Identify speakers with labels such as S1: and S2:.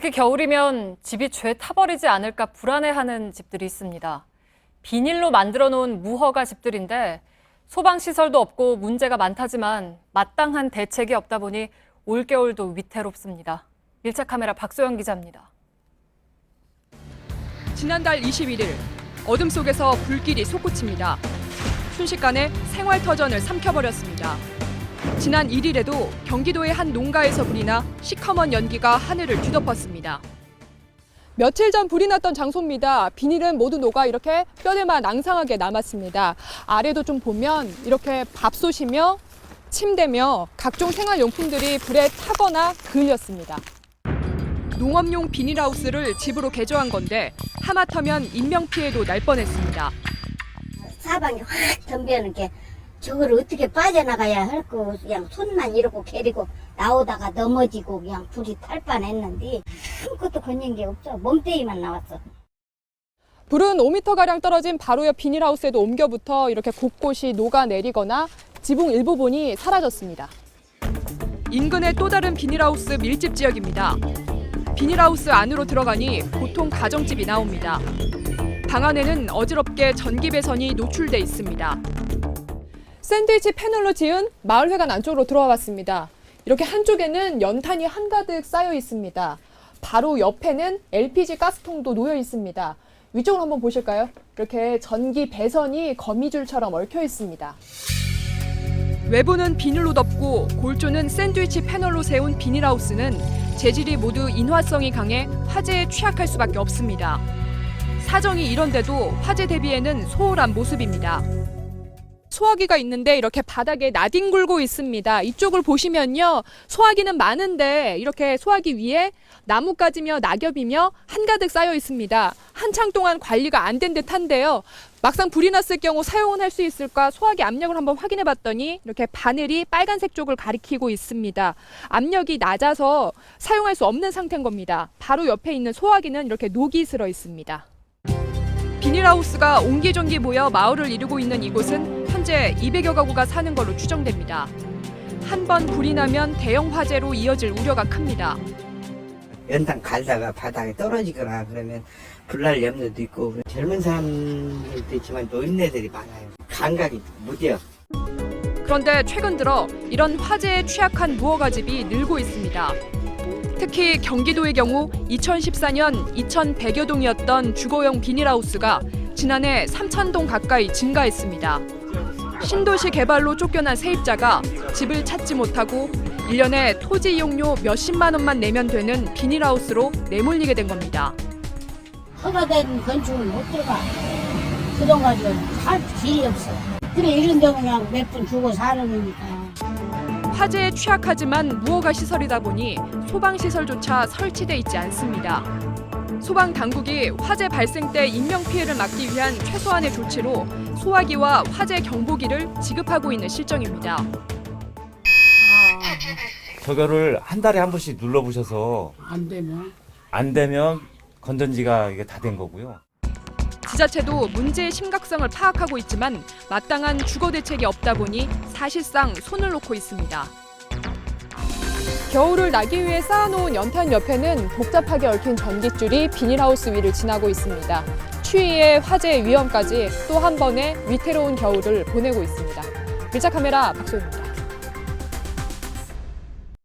S1: 특히 겨울이면 집이 죄 타버리지 않을까 불안해하는 집들이 있습니다. 비닐로 만들어 놓은 무허가 집들인데 소방시설도 없고 문제가 많다지만 마땅한 대책이 없다 보니 올겨울도 위태롭습니다. 밀착 카메라 박소영 기자입니다.
S2: 지난달 21일 어둠 속에서 불길이 솟구칩니다. 순식간에 생활터전을 삼켜버렸습니다. 지난 1일에도 경기도의 한 농가에서 불이 나 시커먼 연기가 하늘을 뒤덮었습니다. 며칠 전 불이 났던 장소입니다. 비닐은 모두 녹아 이렇게 뼈대만 앙상하게 남았습니다. 아래도 좀 보면 이렇게 밥솥이며 침대며 각종 생활용품들이 불에 타거나 그을렸습니다. 농업용 비닐하우스를 집으로 개조한 건데 하마터면 인명피해도 날 뻔했습니다.
S3: 사방이 확 덤벼는 게 저걸 어떻게 빠져나가야 할 거 그냥 손만 이러고 게리고 나오다가 넘어지고 그냥 불이 탈 뻔했는데 아무것도 건진 게 없어. 몸뚱이만 나왔어.
S2: 불은 5m가량 떨어진 바로 옆 비닐하우스에도 옮겨붙어 이렇게 곳곳이 녹아내리거나 지붕 일부분이 사라졌습니다. 인근의 또 다른 비닐하우스 밀집 지역입니다. 비닐하우스 안으로 들어가니 보통 가정집이 나옵니다. 방 안에는 어지럽게 전기 배선이 노출돼 있습니다. 샌드위치 패널로 지은 마을회관 안쪽으로 들어와 봤습니다. 이렇게 한쪽에는 연탄이 한가득 쌓여 있습니다. 바로 옆에는 LPG 가스통도 놓여 있습니다. 위쪽으로 한번 보실까요? 이렇게 전기 배선이 거미줄처럼 얽혀 있습니다. 외부는 비닐로 덮고 골조는 샌드위치 패널로 세운 비닐하우스는 재질이 모두 인화성이 강해 화재에 취약할 수밖에 없습니다. 사정이 이런데도 화재 대비에는 소홀한 모습입니다. 소화기가 있는데 이렇게 바닥에 나뒹굴고 있습니다. 이쪽을 보시면요. 소화기는 많은데 이렇게 소화기 위에 나뭇가지며 낙엽이며 한가득 쌓여 있습니다. 한창 동안 관리가 안 된 듯한데요. 막상 불이 났을 경우 사용은 할 수 있을까 소화기 압력을 한번 확인해 봤더니 이렇게 바늘이 빨간색 쪽을 가리키고 있습니다. 압력이 낮아서 사용할 수 없는 상태인 겁니다. 바로 옆에 있는 소화기는 이렇게 녹이 슬어 있습니다. 비닐하우스가 옹기종기 모여 마을을 이루고 있는 이곳은 현재 200여 가구가 사는 걸로 추정됩니다. 한 번 불이 나면 대형 화재로 이어질 우려가 큽니다.
S4: 연탄 갈다가 바닥에 떨어지거나 그러면 불날 염려도 있고 젊은 사람들도 있지만 노인네들이 많아요. 감각이 무뎌.
S2: 그런데 최근 들어 이런 화재에 취약한 무허가집이 늘고 있습니다. 특히 경기도의 경우 2014년 2,100여 동이었던 주거용 비닐하우스가 지난해 3,000동 가까이 증가했습니다. 신도시 개발로 쫓겨난 세입자가 집을 찾지 못하고 1년에 토지 이용료 몇십만 원만 내면 되는 비닐하우스로 내몰리게 된 겁니다.
S3: 허가된 건축을 못 들어가. 그런 가지고 살 길이 없어. 그래 이런 데 그냥 몇 분 주고 사는 거니까.
S2: 화재에 취약하지만 무허가 시설이다 보니 소방시설조차 설치돼 있지 않습니다. 소방당국이 화재 발생 때 인명피해를 막기 위한 최소한의 조치로 소화기와 화재 경보기를 지급하고 있는 실정입니다.
S5: 저거를 한 달에 한 번씩 눌러보셔서 안 되면 건전지가 이게 다 된 거고요.
S2: 지자체도 문제의 심각성을 파악하고 있지만 마땅한 주거 대책이 없다 보니 사실상 손을 놓고 있습니다. 겨울을 나기 위해 쌓아놓은 연탄 옆에는 복잡하게 얽힌 전깃줄이 비닐하우스 위를 지나고 있습니다. 추위에 화재 위험까지 또 한 번의 위태로운 겨울을 보내고 있습니다. 밀착 카메라 박소희입니다.